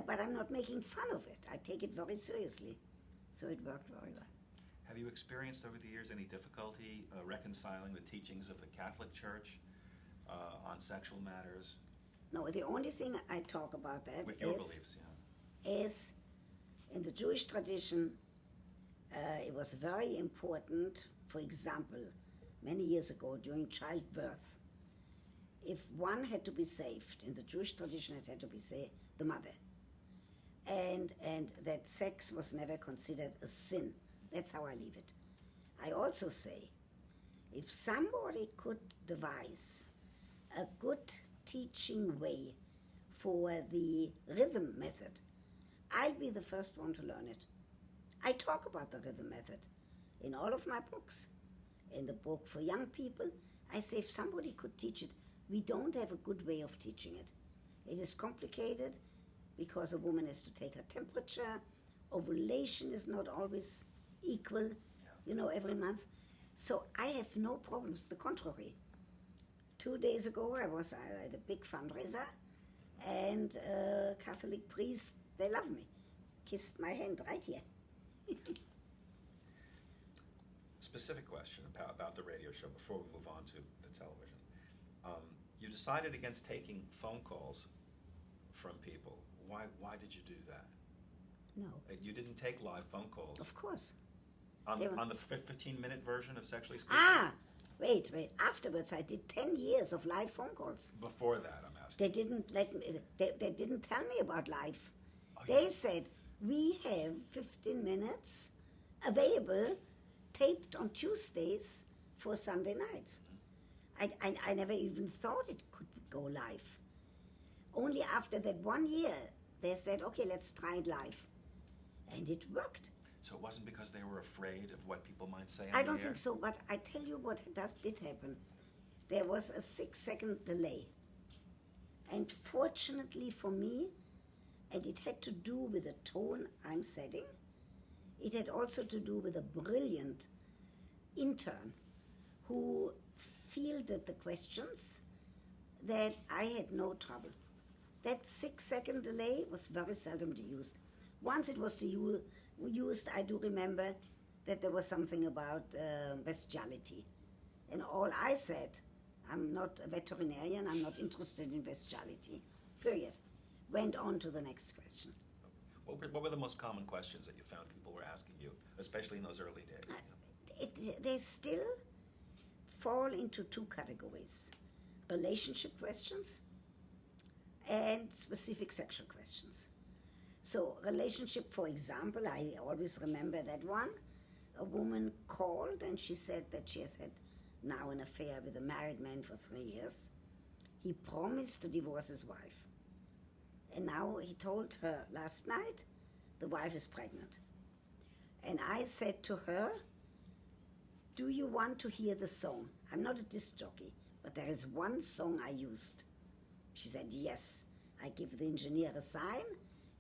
B: but I'm not making fun of it. I take it very seriously. So it worked very well.
C: Have you experienced over the years any difficulty reconciling the teachings of the Catholic Church on sexual matters?
B: No, the only thing I talk about that
C: with your beliefs,
B: is in the Jewish tradition, it was very important, for example, many years ago during childbirth, if one had to be saved, in the Jewish tradition it had to be the mother. And that sex was never considered a sin. That's how I leave it. I also say, if somebody could devise a good teaching way for the rhythm method, I'll be the first one to learn it. I talk about the rhythm method in all of my books. In the book for young people, I say if somebody could teach it, we don't have a good way of teaching it. It is complicated because a woman has to take her temperature. Ovulation is not always equal, every month. So I have no problems, the contrary. 2 days ago, I was at a big fundraiser, and Catholic priests, they love me. Kissed my hand right here.
C: Specific question about the radio show before we move on to the television. You decided against taking phone calls from people. Why did you do that?
B: No.
C: You didn't take live phone calls?
B: Of course.
C: On the 15-minute version of Sexually Speaking?
B: Wait. Afterwards, I did 10 years of live phone calls.
C: Before that, I'm asking.
B: They didn't they didn't tell me about live. They said, we have 15 minutes available, taped on Tuesdays for Sunday nights. I never even thought it could go live. Only after that 1 year, they said, okay, let's try it live. And it worked.
C: So it wasn't because they were afraid of what people might say on
B: I
C: the
B: don't
C: air?
B: think so, but I tell you what did happen. There was a 6-second delay. And fortunately for me, and it had to do with the tone I'm setting, it had also to do with a brilliant intern who fielded the questions that I had no trouble. That 6-second delay was very seldom used. Once it was used, I do remember that there was something about bestiality. And all I said, I'm not a veterinarian, I'm not interested in bestiality, period. Went on to the next question.
C: What were the most common questions that you found people were asking you, especially in those early days?
B: They still fall into 2 categories: relationship questions and specific sexual questions. So relationship, for example, I always remember that one. A woman called and she said that she has had now an affair with a married man for 3 years. He promised to divorce his wife. And now he told her last night the wife is pregnant. And I said to her, do you want to hear the song? I'm not a disc jockey, but there is one song I used. She said, yes. I give the engineer a sign.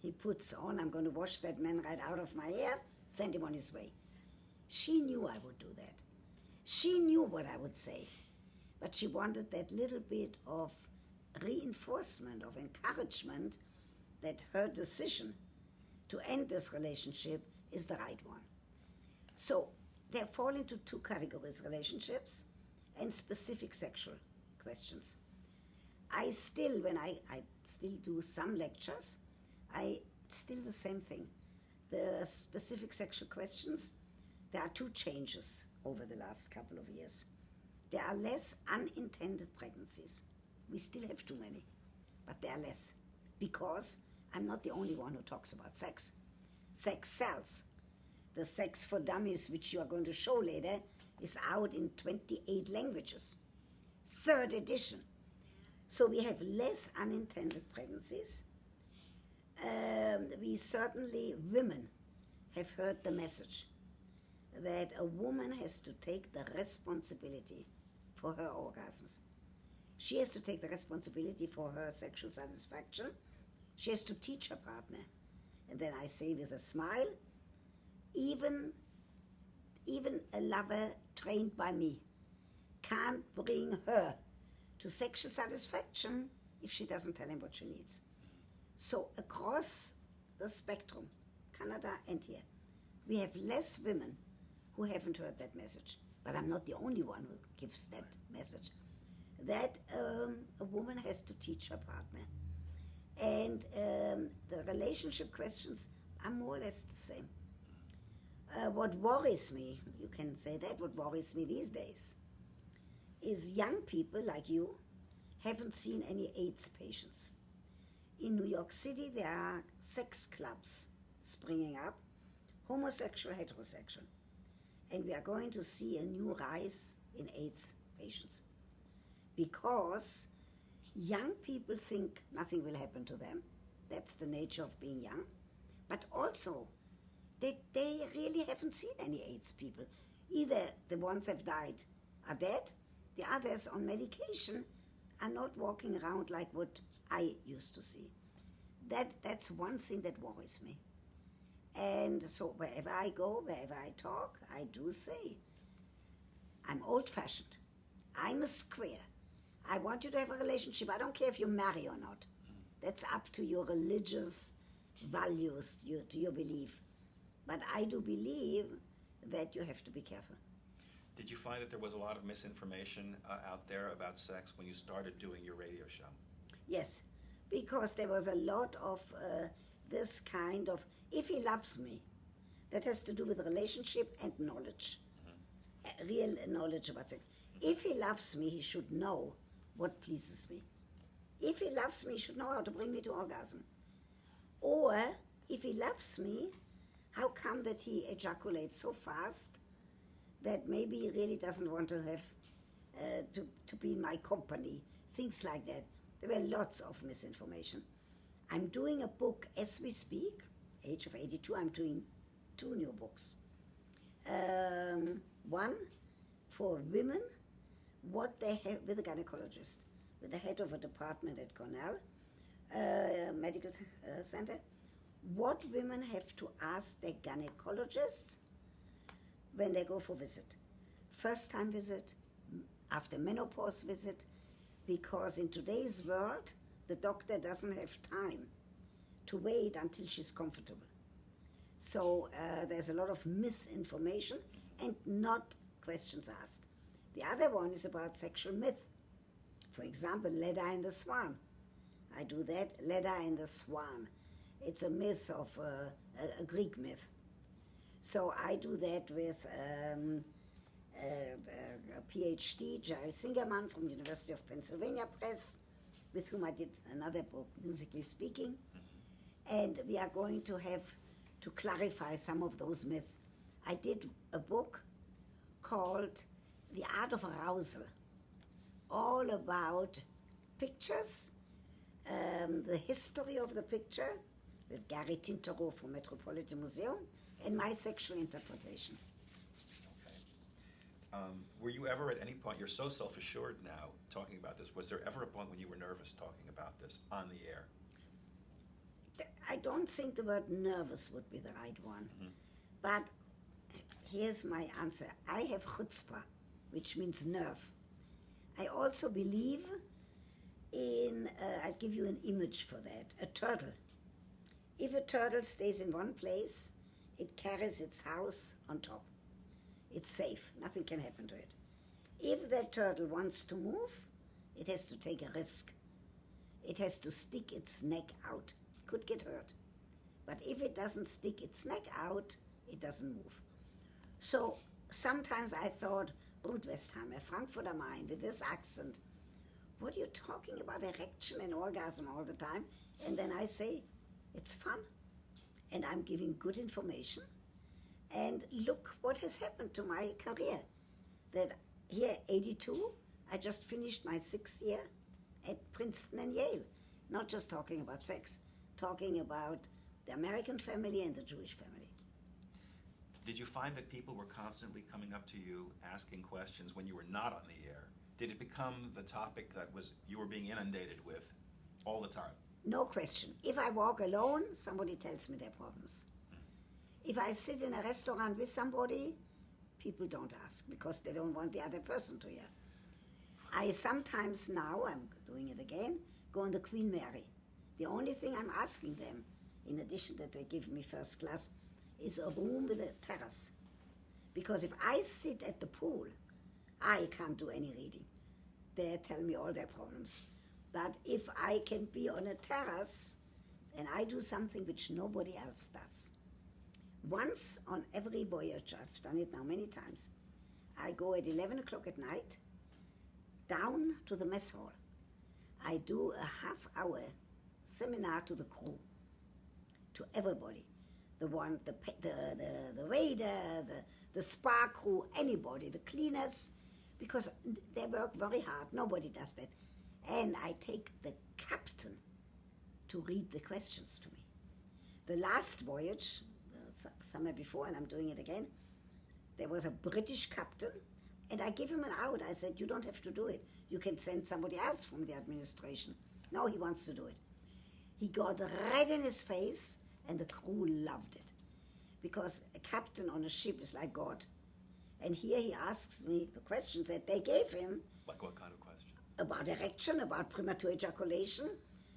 B: He puts on, I'm going to wash that man right out of my hair, send him on his way. She knew I would do that. She knew what I would say. But she wanted that little bit of reinforcement, of encouragement that her decision to end this relationship is the right one. So they fall into two categories, relationships and specific sexual questions. I still, when I still do some lectures, still the same thing. The specific sexual questions, there are two changes over the last couple of years. There are less unintended pregnancies. We still have too many, but there are less because I'm not the only one who talks about sex. Sex sells. The Sex for Dummies, which you are going to show later, is out in 28 languages. 3rd edition. So we have less unintended pregnancies. We certainly, women, have heard the message that a woman has to take the responsibility for her orgasms. She has to take the responsibility for her sexual satisfaction. She has to teach her partner. And then I say with a smile, even a lover trained by me can't bring her to sexual satisfaction if she doesn't tell him what she needs. So across the spectrum, Canada and here, we have less women who haven't heard that message. But I'm not the only one who gives that message. That a woman has to teach her partner. And the relationship questions are more or less the same. What worries me, you can say that, what worries me these days, is young people like you haven't seen any AIDS patients. In New York City, there are sex clubs springing up, homosexual, heterosexual. And we are going to see a new rise in AIDS patients. Because young people think nothing will happen to them. That's the nature of being young. But also, they really haven't seen any AIDS people. Either the ones have died are dead, the others on medication are not walking around like what I used to see. That's one thing that worries me. And so wherever I go, wherever I talk, I do say, I'm old-fashioned. I'm a square. I want you to have a relationship. I don't care if you marry or not. That's up to your religious values, to your belief. But I do believe that you have to be careful.
C: Did you find that there was a lot of misinformation out there about sex when you started doing your radio show?
B: Yes, because there was a lot of this kind of, if he loves me, that has to do with relationship and knowledge, real knowledge about sex. If he loves me, he should know what pleases me. If he loves me, he should know how to bring me to orgasm. Or, if he loves me, how come that he ejaculates so fast that maybe he really doesn't want to have to be in my company? Things like that. There were lots of misinformation. I'm doing a book as we speak, age of 82, I'm doing 2 new books. One for women, what they have with a gynecologist, with the head of a department at Cornell Medical Center, what women have to ask their gynecologists when they go for visit. First time visit, after menopause visit, because in today's world, the doctor doesn't have time to wait until she's comfortable. So there's a lot of misinformation and not questions asked. The other one is about sexual myth. For example, Leda and the Swan. I do that, Leda and the Swan. It's a myth of a Greek myth. So I do that with a PhD, Jerry Singerman from the University of Pennsylvania Press, with whom I did another book, Musically Speaking. And we are going to have to clarify some of those myths. I did a book called The Art of Arousal, all about pictures, the history of the picture, with Gary Tintereau from Metropolitan Museum, and my sexual interpretation.
C: Okay. Were you ever at any point, you're so self-assured now talking about this, was there ever a point when you were nervous talking about this on the air?
B: I don't think the word nervous would be the right one.
C: Mhm.
B: But here's my answer. I have chutzpah, which means nerve. I also believe in, I'll give you an image for that, a turtle. If a turtle stays in one place, it carries its house on top. It's safe, nothing can happen to it. If that turtle wants to move, it has to take a risk. It has to stick its neck out. Could get hurt. But if it doesn't stick its neck out, it doesn't move. So sometimes I thought, Ruth Westheimer, Frankfurt am Main, with this accent, what are you talking about, erection and orgasm all the time? And then I say, it's fun. And I'm giving good information. And look what has happened to my career. That here, 82, I just finished my 6th year at Princeton and Yale. Not just talking about sex, talking about the American family and the Jewish family.
C: Did you find that people were constantly coming up to you asking questions when you were not on the air? Did it become the topic that you were being inundated with all the time?
B: No question. If I walk alone, somebody tells me their problems. If I sit in a restaurant with somebody, people don't ask because they don't want the other person to hear. I sometimes now, I'm doing it again, go on the Queen Mary. The only thing I'm asking them, in addition that they give me first class, is a room with a terrace. Because if I sit at the pool, I can't do any reading. They tell me all their problems. But if I can be on a terrace and I do something which nobody else does, once on every voyage, I've done it now many times, I go at 11 o'clock at night down to the mess hall. I do a half-hour seminar to the crew, to everybody. The waiter, the spa crew, anybody, the cleaners, because they work very hard. Nobody does that. And I take the captain to read the questions to me. The last voyage, summer before, and I'm doing it again, there was a British captain, and I give him an out. I said, you don't have to do it. You can send somebody else from the administration. No, he wants to do it. He got red in his face, and the crew loved it. Because a captain on a ship is like God. And here he asks me the questions that they gave him.
C: Like what kind of question?
B: About erection, about premature ejaculation,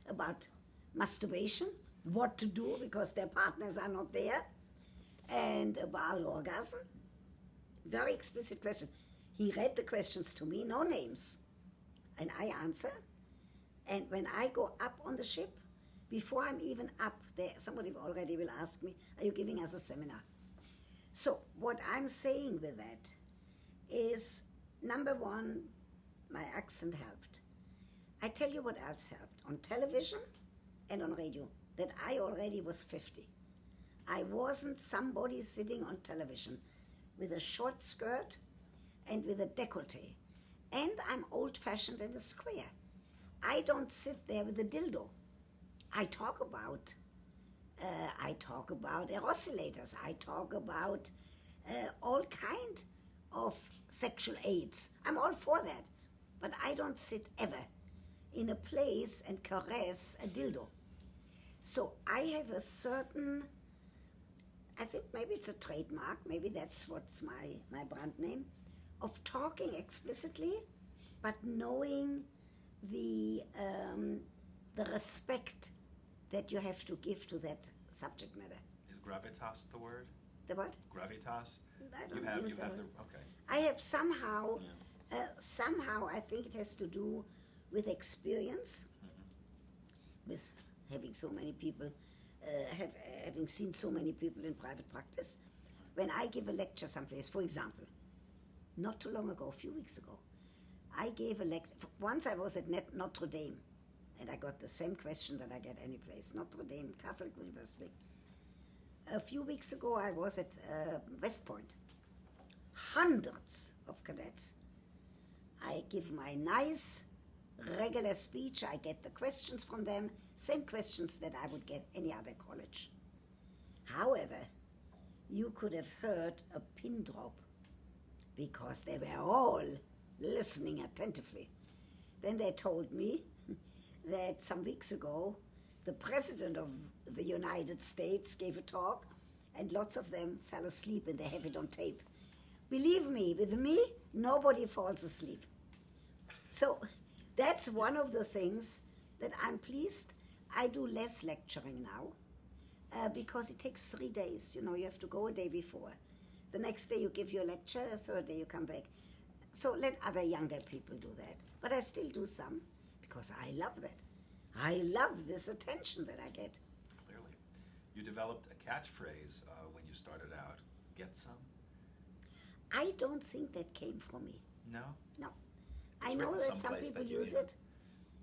B: about masturbation, what to do because their partners are not there, and about orgasm. Very explicit question. He read the questions to me, no names, and I answer. And when I go up on the ship, before I'm even up there, somebody already will ask me, are you giving us a seminar? So what I'm saying with that is, number one, my accent helped. I tell you what else helped. On television and on radio, that I already was 50. I wasn't somebody sitting on television with a short skirt and with a décolleté. And I'm old-fashioned and a square. I don't sit there with a dildo. I talk about erosilators. I talk about all kind of sexual aids. I'm all for that. But I don't sit ever in a place and caress a dildo. So I have a certain, I think maybe it's a trademark, maybe that's what's my brand name, of talking explicitly, but knowing the respect that you have to give to that subject matter.
C: Is gravitas the word?
B: The what?
C: Gravitas?
B: I don't
C: You
B: use the
C: have
B: word.
C: okay.
B: I have somehow,
C: Yeah.
B: somehow I think it has to do with experience, with having so many people, having seen so many people in private practice. When I give a lecture someplace, for example, not too long ago, a few weeks ago, I gave a lecture. Once I was at Notre Dame, and I got the same question that I get any place, Notre Dame Catholic University. A few weeks ago, I was at West Point. Hundreds of cadets I give my nice, regular speech. I get the questions from them, same questions that I would get any other college. However, you could have heard a pin drop because they were all listening attentively. Then they told me that some weeks ago, the President of the United States gave a talk, and lots of them fell asleep and they have it on tape. Believe me, with me, nobody falls asleep. So that's one of the things that I'm pleased. I do less lecturing now because it takes 3 days. You know, you have to go a day before. The next day you give your lecture, the third day you come back. So let other younger people do that. But I still do some because I love that. I love this attention that I get.
C: Clearly. You developed a catchphrase when you started out. Get some?
B: I don't think that came from me.
C: No?
B: No.
C: It's
B: I know
C: written
B: that some
C: someplace
B: people
C: that you
B: use
C: even-
B: it.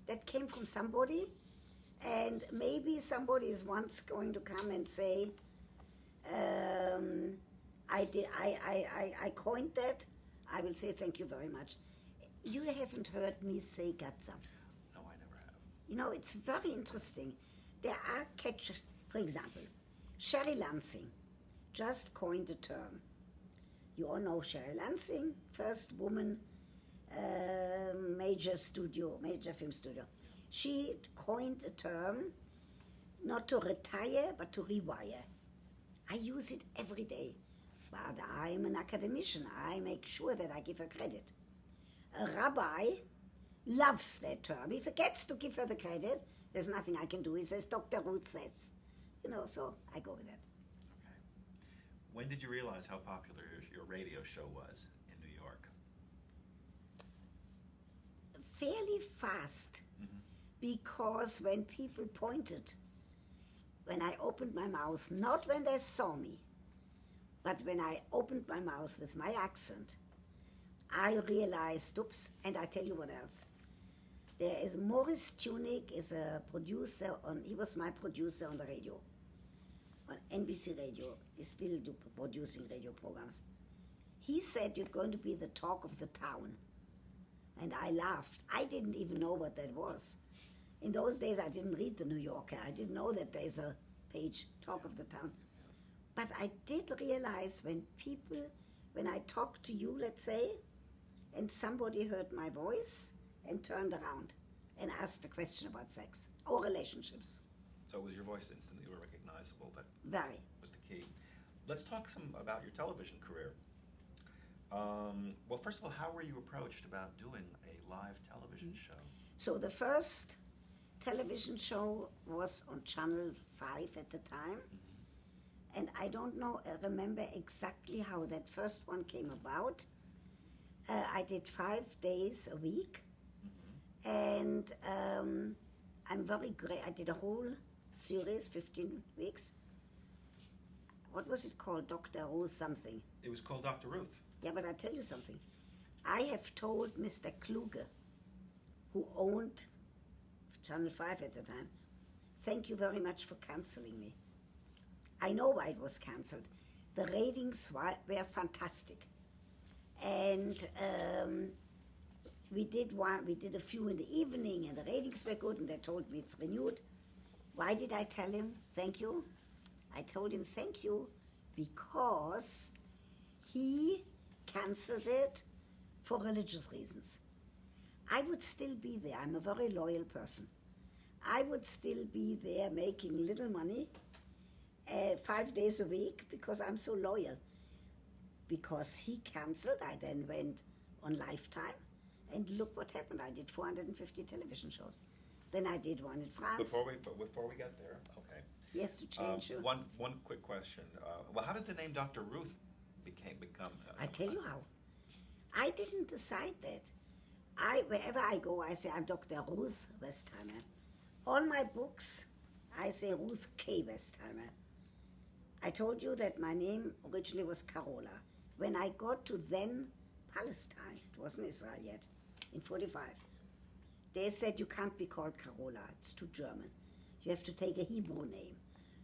B: That came from somebody. And maybe somebody is once going to come and say, I coined that. I will say thank you very much. You haven't heard me say got some.
C: No, I never have.
B: You know, it's very interesting. There are for example, Sherry Lansing just coined a term. You all know Sherry Lansing, first woman major film studio. She coined a term not to retire, but to rewire. I use it every day, but I'm an academician. I make sure that I give her credit. A rabbi loves that term. He forgets to give her the credit. There's nothing I can do. He says, Dr. Ruth says. You know, so I go with that.
C: Okay. When did you realize how popular your radio show was in New York?
B: Fairly fast, because when people pointed, when I opened my mouth, not when they saw me, but when I opened my mouth with my accent, I realized, oops, and I tell you what else. There is Morris Tunick is a producer he was my producer on the radio, on NBC Radio. He's still producing radio programs. He said you're going to be the talk of the town. And I laughed. I didn't even know what that was. In those days, I didn't read the New Yorker. I didn't know that there's a page, talk of the town. But I did realize when I talked to you, let's say, and somebody heard my voice and turned around and asked a question about sex or relationships.
C: So it was your voice instantly recognizable. That
B: Very.
C: was the key. Let's talk some about your television career. Well, first of all, how were you approached about doing a live television show?
B: So the first television show was on Channel 5 at the time. And I don't remember exactly how that first one came about. I did 5 days a week. And I'm very great. I did a whole series, 15 weeks. What was it called? Dr. Ruth something.
C: It was called Dr. Ruth.
B: Yeah, but I'll tell you something. I have told Mr. Kluge, who owned Channel 5 at the time, thank you very much for canceling me. I know why it was cancelled. The ratings were fantastic. And we did a few in the evening, and the ratings were good, and they told me it's renewed. Why did I tell him thank you? I told him thank you because he cancelled it for religious reasons. I would still be there. I'm a very loyal person. I would still be there making little money 5 days a week because I'm so loyal. Because he cancelled, I then went on Lifetime, and look what happened. I did 450 television shows. Then I did one in France.
C: Before we get there, okay.
B: Yes, to change you.
C: One quick question. Well, how did the name Dr. Ruth become?
B: I tell you how. I didn't decide that. Wherever I go, I say I'm Dr. Ruth Westheimer. All my books, I say Ruth K. Westheimer. I told you that my name originally was Carola. When I got to then Palestine, it wasn't Israel yet, in 45, they said you can't be called Carola, it's too German. You have to take a Hebrew name.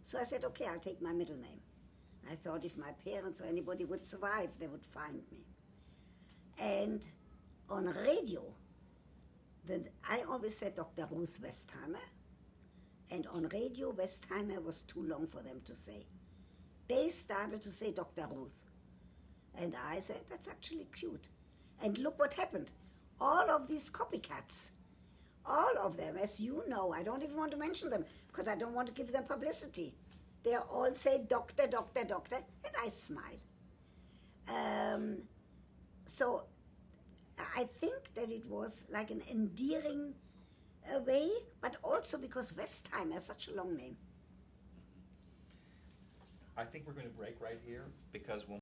B: So I said, okay, I'll take my middle name. I thought if my parents or anybody would survive, they would find me. And on radio, then I always said Dr. Ruth Westheimer, and on radio, Westheimer was too long for them to say. They started to say Dr. Ruth. And I said, that's actually cute. And look what happened. All of these copycats, all of them, as you know, I don't even want to mention them because I don't want to give them publicity. They all say doctor, doctor, doctor, and I smile. So I think that it was like an endearing way, but also because Westheimer is such a long name.
C: I think we're going to break right here because when